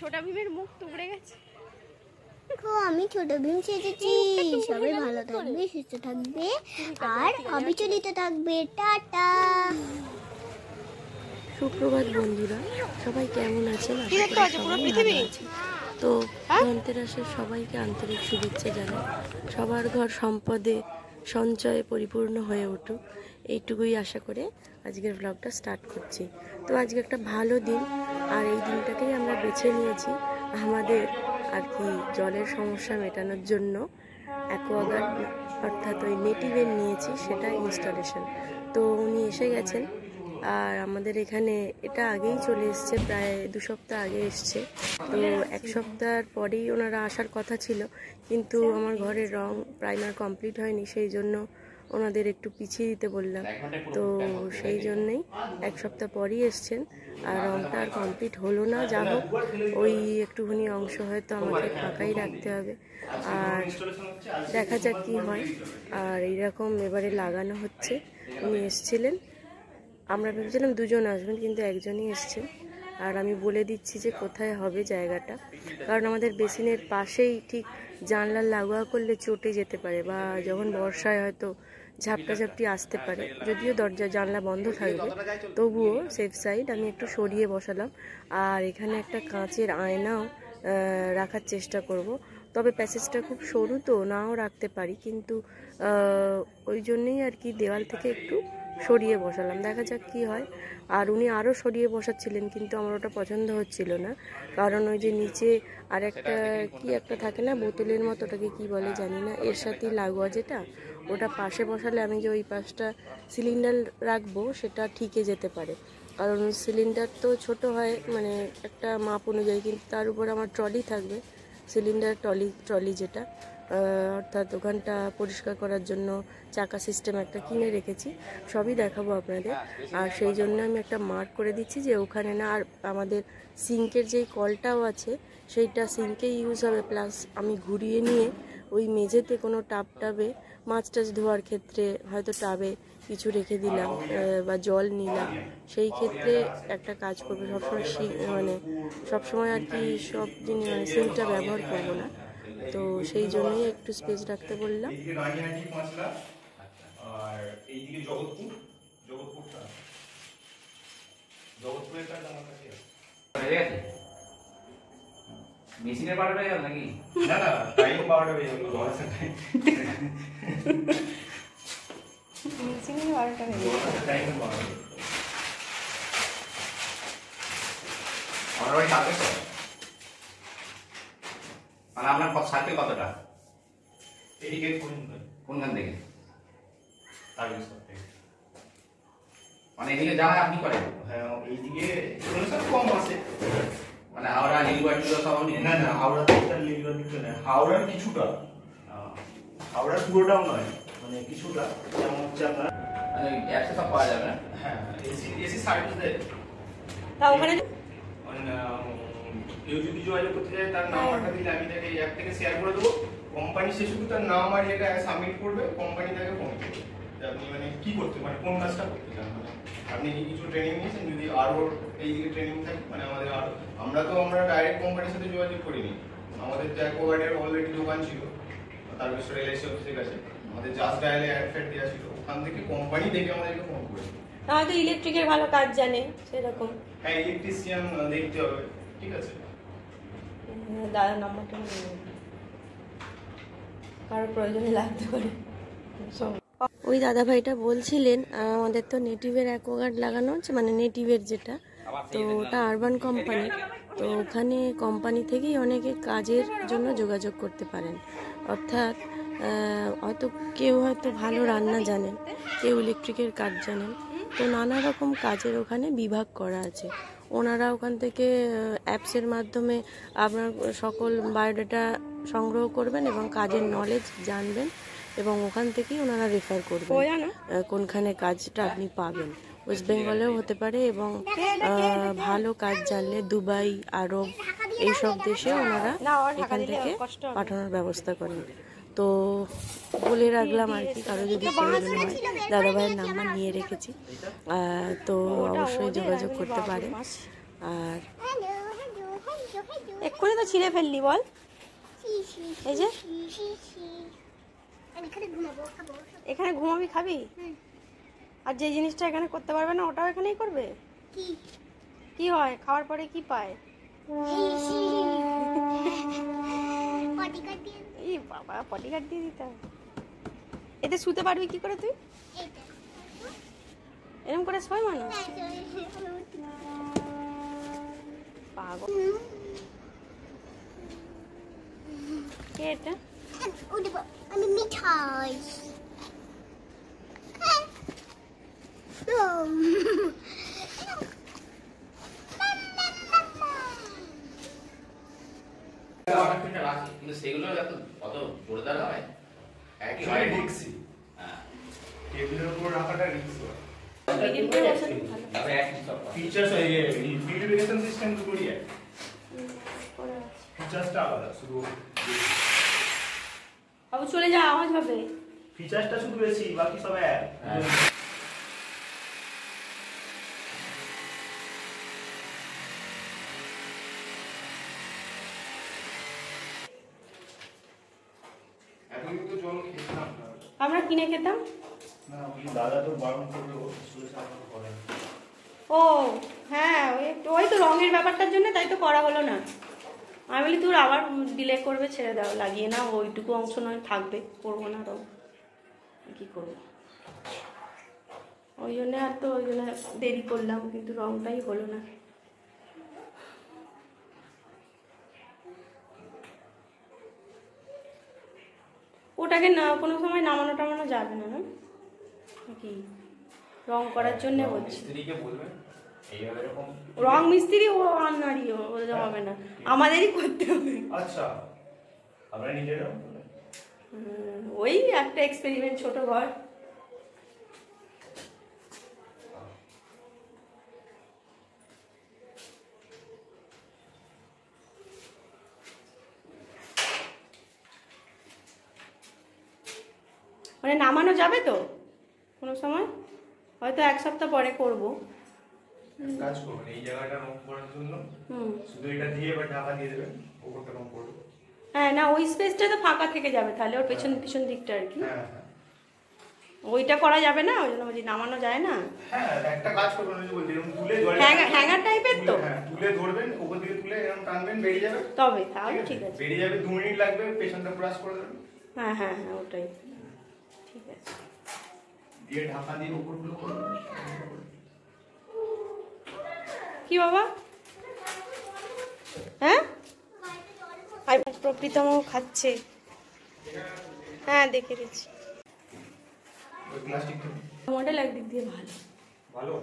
ছোট ভীমের মুখ টুকরে গেছে। আমি ছোট ভীম সেজেছি। সবাই ভালো থাকবে, সুস্থ থাকবে আর অবিচলিত থাকবে। টাটা। সুপ্রভাত বন্ধুরা, সবাই কেমন আছেন? তো ধনতেরাসের সবাইকে আন্তরিক শুভেচ্ছা জানাই। সবার ঘর সম্পদে সঞ্চয়ে পরিপূর্ণ হয়ে উঠুক, এইটুকুই আশা করে আজকের ব্লগটা স্টার্ট করছি। তো আজকে একটা ভালো দিন, আর এই দিনটাকেই আমরা বেছে নিয়েছি আমাদের আর কি জলের সমস্যা মেটানোর জন্য অ্যাকোয়াগার্ড অর্থাৎ ওই নেটিভের নিয়েছি, সেটা ইনস্টলেশন। তো উনি এসে গেছেন, আর আমাদের এখানে এটা আগেই চলে এসছে, প্রায় 2 সপ্তাহ আগে এসছে। তো 1 সপ্তাহের পরেই ওনারা আসার কথা ছিল, কিন্তু আমার ঘরের রং প্রাইমার কমপ্লিট হয়নি, সেই জন্য ওনাদের একটু পিছিয়ে দিতে বললাম। তো সেই জন্যেই 1 সপ্তাহ পরই এসছেন, আর রংটা আর কমপ্লিট হলো না। যা হোক, ওই একটুখানি অংশ হয়তো আমাকে ফাঁকাই রাখতে হবে, আর দেখা যাক কী হয়। আর এইরকম এবারে লাগানো হচ্ছে। উনি এসছিলেন, আমরা ভেবেছিলাম 2 জন আসবেন, কিন্তু একজনই এসছেন। আর আমি বলে দিচ্ছি যে কোথায় হবে জায়গাটা, কারণ আমাদের বেসিনের পাশেই ঠিক জানলার লাগোয়া করলে চটে যেতে পারে, বা যখন বর্ষায় হয়তো ঝাপটাঝাপটি আসতে পারে। যদিও দরজা জানলা বন্ধ থাকবে, তবুও সেফ সাইড আমি একটু সরিয়ে বসালাম। আর এখানে একটা কাঁচের আয়নাও রাখার চেষ্টা করব। তবে প্যাসেজটা খুব সরু, তো নাও রাখতে পারি, কিন্তু ওই জন্যেই আর কি দেওয়াল থেকে একটু সরিয়ে বসালাম, দেখা যাক কি হয়। আর উনি আরও সরিয়ে বসাচ্ছিলেন, কিন্তু আমার ওটা পছন্দ হচ্ছিল না, কারণ ওই যে নিচে আর একটা কি একটা থাকে না বোতলের মতো, ওটাকে কি বলে জানি না, এর সাথেই লাগোয়া যেটা, ওটা পাশে বসালে আমি যে ওই পাশটা সিলিন্ডার রাখবো সেটা ঠিকে যেতে পারে। কারণ সিলিন্ডার তো ছোট হয়, মানে একটা মাপ অনুযায়ী, কিন্তু তার উপর আমার ট্রলি থাকবে, সিলিন্ডার ট্রলি যেটা, অর্থাৎ ওখানটা পরিষ্কার করার জন্য চাকা সিস্টেম একটা কিনে রেখেছি, সবই দেখাবো আপনাদের। আর সেই জন্য আমি একটা মার্ক করে দিচ্ছি যে ওখানে না। আর আমাদের সিঙ্কের যেই কলটাও আছে, সেইটা সিঙ্কে ইউজ হবে, প্লাস আমি ঘুরিয়ে নিয়ে ওই মেঝেতে কোনো টাবে মাছ টাছ ধোয়ার ক্ষেত্রে হয়তো টাবে কিছু রেখে দিলাম বা জল নিলাম, সেই ক্ষেত্রে একটা কাজ করবে। সবসময় মানে সবসময় আর কি সব জিনিস মানে সিঙ্কটা ব্যবহার করবো না, তো সেই জন্যই একটু স্পেস রাখতে বললাম। আর এইদিকে জগৎপুরের কাজ আমার কাছে আছে। মেশিনের 12টা হয়ে গেল নাকি? না না, টাইম 12টা হয়ে গেল। মেশিনের 12টা হয়ে গেল, টাইম 12টা। আমার বাড়ি কাছে তো, মানে আপনার সার্কেল কতটা? এইদিকে কোনখান থেকে? মানে এদিকে যাওয়া আপনি করেন? হ্যাঁ, এইদিকে কম আছে, মানে হাওড়া নীলবাড়ি সব। না না, হাওড়া নীলবাড়ি না, হাওড়ার কিছুটা, হাওড়ার পুরোটাও নয়, মানে কিছুটা। যেমন হচ্ছে আপনার মানে অ্যাপসে সব পাওয়া যাবে না। হ্যাঁ, এসি সার্ভিস দেয়। তা ওখানে কেউ যদি যোগাযোগ করতে চায়, তার নাম্বারটা দিলে আমি তাকে অ্যাপ থেকে শেয়ার করে দেবো। কোম্পানি সে শুধু তার নাম আর এটা সাবমিট করবে, কোম্পানি তাকে ফোন করবে আপনি মানে কি করতে, মানে কোন কাজটা করতে চান। মানে আপনি কিছু ট্রেনিং নিয়েছেন, যদি আরও এইদিকে ট্রেনিং থাকে, মানে আমাদের আরও আমরা ডাইরেক্ট কোম্পানির সাথে যোগাযোগ করিনি। আমাদের যে অ্যাকোয়াগার্ডের অলরেডি দোকান ছিল, তারপর এলআইসি অফিসের কাছে আমাদের জাস্ট ডায়ালে অ্যাড ফ্যাড দেওয়া ছিল, ওখান থেকে কোম্পানি দেখে আমাদেরকে ফোন করেছে। হয়তো ইলেকট্রিকের ভালো কাজ জানে সেরকম। হ্যাঁ, ইলেকট্রিশিয়ান দেখতে হবে, ঠিক আছে। দাদার নাম্বারটা কারোর প্রয়োজনে লাগতে পারে। ওই দাদাভাইটা বলছিলেন আমাদের তো নেটিভের অ্যাকোয়াগার্ড লাগানো হচ্ছে, মানে নেটিভের যেটা, তো ওটা আরবান কোম্পানি। তো ওখানে কোম্পানি থেকেই অনেকে কাজের জন্য যোগাযোগ করতে পারেন, অর্থাৎ হয়তো কেউ হয়তো ভালো রান্না জানেন, কেউ ইলেকট্রিকের কাজ জানেন, তো নানা রকম কাজের ওখানে বিভাগ করা আছে। ওনারা ওখান থেকে অ্যাপসের মাধ্যমে আপনার সকল বায়োডাটা সংগ্রহ করবেন এবং কাজের নলেজ জানবেন, এবং ওখান থেকেই ওনারা রেফার করবেন কোনখানে কাজটা আপনি পাবেন। ওয়েস্ট বেঙ্গলেও হতে পারে, এবং ভালো কাজ জানলে দুবাই, আরব এইসব দেশে ওনারা এখান থেকে পাঠানোর ব্যবস্থা করেন। তো বলে রাখলাম আর কি, কারো যদি প্রয়োজন হয়, দাদাভাইয়ের নাম্বার নিয়ে রেখেছি, তো অবশ্যই যোগাযোগ করতে পারেন। আর এক্ষুনি তো ছিঁড়ে ফেললি বল। এই যে এখানে ঘুমাবি, খাবি, আর যে জিনিসটা এখানে করতে পারবে না ওটাও এখানেই করবে। কি হয় খাওয়ার পরে কি পায়? এই বাবা, পটিকাট দিয়ে দিতে হবে। এতে শুতে পারবি কি করে তুই? এরকম করে শোয় মানুষ? পাগল। কে এটা? আমি মিঠাই। কিন্তু সেগুলো অত জোরদার হয় একই হয় রিক্সি। টেবিলের উপর রাখাটা রিক্স হয়। ফিচার্স ফিল্ট্রিফিকেশন সিস্টেম দুটোই এক, ফিচার্সটা আলাদা। শুধু বাবু চলে যা, আওয়াজ হবে। ফিচার্সটা শুধু বেশি, বাকি সব এক। এখন তো জল খেতাম না, আমরা কিনে খেতাম। না ওই দাদা তো বারণ করবে, ও শুনে সাথে করে। ও হ্যাঁ, ওই তো রঙের ব্যাপারটার জন্য তাই তো করা হলো না। আমি বলি তোর আবার ডিলে করবে, ছেড়ে দাও, লাগিয়ে না, ওইটুকু অংশ নয় থাকবে, করবো না রঙ, কি করবো। ওই জন্য আর তো ওই জন্য দেরি করলাম, কিন্তু রঙটাই হলো না। ওটাকে না কোনো সময় নামানো টামানো যাবে না, না নাকি? রং করার জন্য বলছি। মিস্ত্রিকে বলবেন এইভাবে এরকম রং মিস্ত্রি ও আনারি ওটা হবে না, আমাদেরই করতে হবে। আচ্ছা, আমরা নিজেরা ওই একটা এক্সপেরিমেন্ট, ছোট ঘর। মানে নামানো যাবে তো কোনো সময়, হয়তো এক সপ্তাহ পরে করবো। কাজ করবেন এই জায়গাটা রং করার জন্য, শুধু এটা দিয়ে বা ঢাকা দিয়ে দেবেন, ওপরটা রং করবে। হ্যাঁ না, ওই স্পেসটা তো ফাঁকা থেকে যাবে তাহলে, ওর পেছন পিছন দিকটা আর কি। হ্যাঁ হ্যাঁ, ওইটা করা যাবে না, ওই জন্য বলছি নামানো যায় না। হ্যাঁ একটা কাজ করবেন, ওই যে বলছি এরকম তুলে জলে হ্যাঙ্গার টাইপের তো। হ্যাঁ, তুলে ধরবেন, উপর দিকে তুলে এরকম টানবেন, বেরিয়ে যাবে। তবে তাহলে ঠিক আছে। বেরিয়ে যাবে, 2 মিনিট লাগবে, পেছনটা ব্রাশ করে দেবেন। হ্যাঁ হ্যাঁ হ্যাঁ, ওটাই ঠিক আছে। দিয়ে ঢাকা দিয়ে উপরগুলো করবেন। কি বাবা? হ্যাঁ প্রকৃতম খাচ্ছে। হ্যাঁ দেখে দিচ্ছি। ওই প্লাস্টিকটা মডেল একদিক দিয়ে ভালো। ভালো।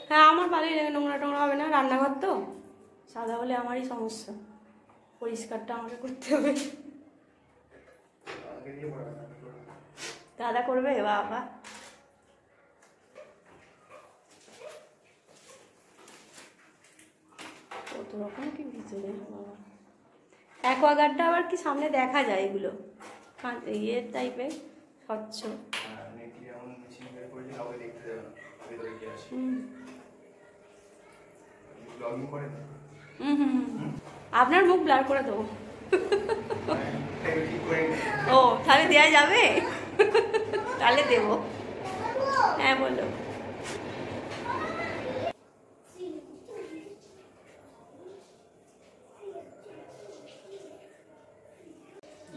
হ্যাঁ আমার ভালোই লাগে, নোংরা টোংরা হবে না, রান্নাঘর তো সাদা হলে আমারই সমস্যা, পরিষ্কারটা আমাকে করতে হবে। আগে দিয়ে পড়া দাদা করবে বাবা। কত রকম কি ভিতরে বাবা। অ্যাকোয়াগার্ডটা আবার কি সামনে দেখা যায়, এগুলো ইয়ে টাইপের স্বচ্ছ। হ্যাঁ, নেটলি এমন মেশিন বের করেছে, কাউকে দেখতে দেবে না ভেতরে কি আছে। ব্লগিং করেন? আপনার মুখ ব্লার করে দেবো। ঠিক করে ও তাহলে দেওয়া যাবে? তাহলে দেবো। হ্যাঁ বলো।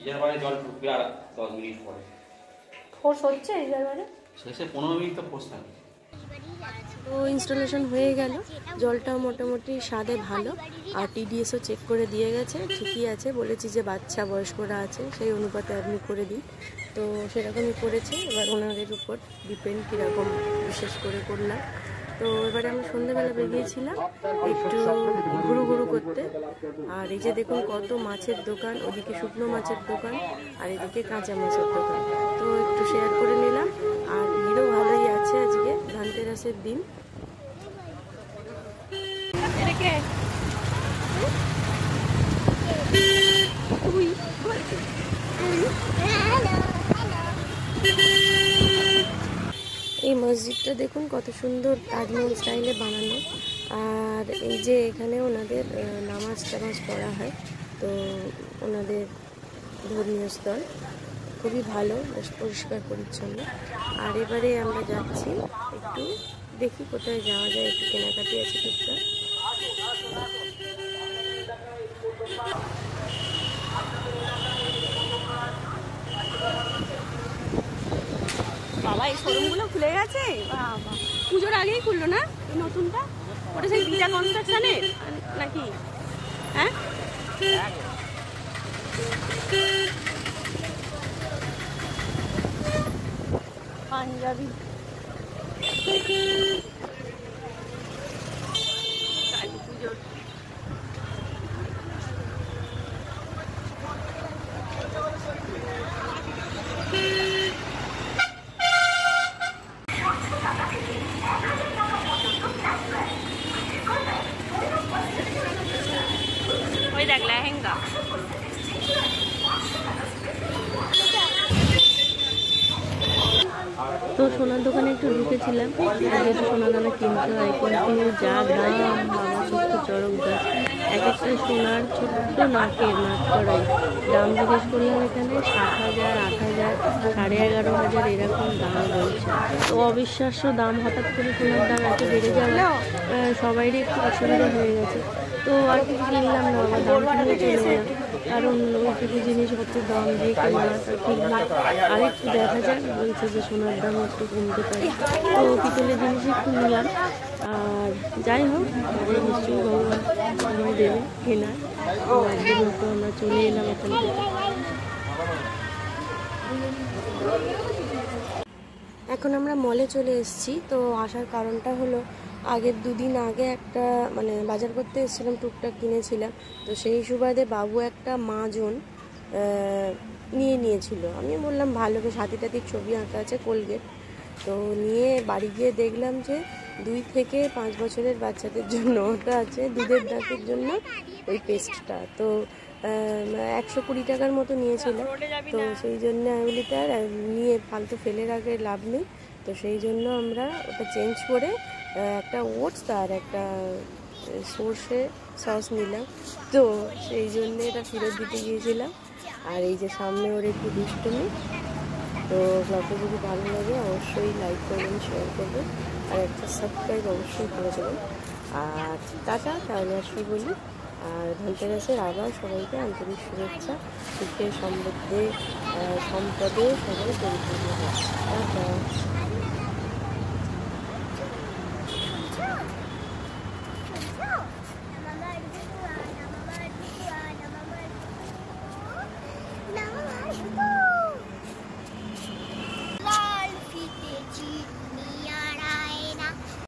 ইজারবারে জল ঢুকবে আর 10 মিনিট পরে। ফোর্স হচ্ছে ইজারবারে? শেষে 15 মিনিট তো ফোর্স থাকে। তো ইনস্টলেশন হয়ে গেল, জলটাও মোটামুটি স্বাদে ভালো, আর টিডিএসও চেক করে দিয়ে গেছে, ঠিকই আছে। বলেছি যে বাচ্চা বয়স্করা আছে সেই অনুপাতে আপনি করে দিন, তো সেরকমই করেছে। এবার ওনাদের উপর ডিপেন্ড কীরকম বিশেষ করে করলাম। তো এবারে আমি সন্ধ্যেবেলা বেরিয়েছিলাম একটু ঘুরু ঘুরু করতে, আর এই যে দেখুন কত মাছের দোকান, ওদিকে শুকনো মাছের দোকান আর এদিকে কাঁচা মাছের দোকান, তো একটু শেয়ার করে নিলাম। আর ভিড়ও ভালোই আছে, আজকে ধানতেরাসের দিন। এই মসজিদটা দেখুন কত সুন্দর তাজমহল স্টাইলে বানানো, আর এই যে এখানে ওনাদের নামাজ টামাজ পড়া হয়, তো ওনাদের ধর্মীয় স্থল খুবই ভালো, বেশ পরিষ্কার পরিচ্ছন্ন। আর এবারে আমরা যাচ্ছি একটু দেখি কোথায় যাওয়া যায়, একটু কেনাকাটি আছে টুকটাক। বাবা এই শোরুমগুলো খুলে গেছে, বাবা পুজোর আগেই খুললো না এই নতুনটা? ওটা সেই দিদা কনস্ট্রাকশনের নাকি? হ্যাঁ পাঞ্জাবি কালী পুজোর ওই দেখ লেহেঙ্গা। তো সোনার দোকানে একটু ঢুকেছিলাম, যেহেতু সোনা দানা কিনতে হয়, কিন্তু যা দাম বাবা সত্য চরক দাম। এক একটা সোনার ছোট্ট নাকের নাক করাই দাম জিজ্ঞেস করলাম এখানে 7,000, 8,000, 11,500 এরকম দাম বলছে। তো অবিশ্বাস্য দাম, হঠাৎ করে সোনার দাম এত বেড়ে যাওয়া সবাইরই একটু অসুবিধা হয়ে গেছে। তো আর কিছু কিনলাম না, আবার দাম কিনে চলে গেলাম, কারণ ওইটুকু জিনিসপত্রের দাম দিয়ে কেনাটা ঠিক না। আর একটু দেখা যাক, বলছে যে সোনার দাম একটু কমতে পারে, তো পিতলের জিনিস একটু নিলাম। আর যাই হোক, নিশ্চয়ই ভগবান সময় দেবে কেনার। তো একদিন তো আমরা চলে এলাম এখান থেকে। এখন আমরা মলে চলে এসেছি। তো আসার কারণটা হলো, আগের 2 দিন আগে একটা মানে বাজার করতে এসেছিলাম, টুকটাক কিনেছিলাম। তো সেই সুবাদে বাবু একটা মাজন নিয়েছিল। আমি বললাম ভালো, বেশ হাতিটাতির ছবি আঁকা আছে, কোলগেট। তো নিয়ে বাড়ি গিয়ে দেখলাম যে 2 থেকে 5 বছরের বাচ্চাদের জন্য ওটা আছে, দুধের দাঁতের জন্য ওই পেস্টটা। তো 120 টাকার মতো নিয়েছিল। তো সেই জন্য আমি বলি তার নিয়ে ফালতু ফেলে রাখে লাভ নেই। তো সেই জন্য আমরা ওটা চেঞ্জ করে একটা ওটস আর একটা সর্ষে সস নিলাম। তো সেই জন্যে এটা ফেরত দিতে গিয়েছিলাম। আর এই যে সামনে ওর একটু দুষ্টুমি। তো ব্লগটা যদি ভালো লাগে অবশ্যই লাইক করবেন, শেয়ার করবেন, আর একটা সাবস্ক্রাইব অবশ্যই করে দেবেন। আর টাটা, তাহলে আসি বলি। আর ধনতেরাসের আবার সবাইকে আন্তরিক শুভেচ্ছা, সুখে সমৃদ্ধে সম্পদে সবাই পরিপূর্ণ হচ্ছে। টাটা।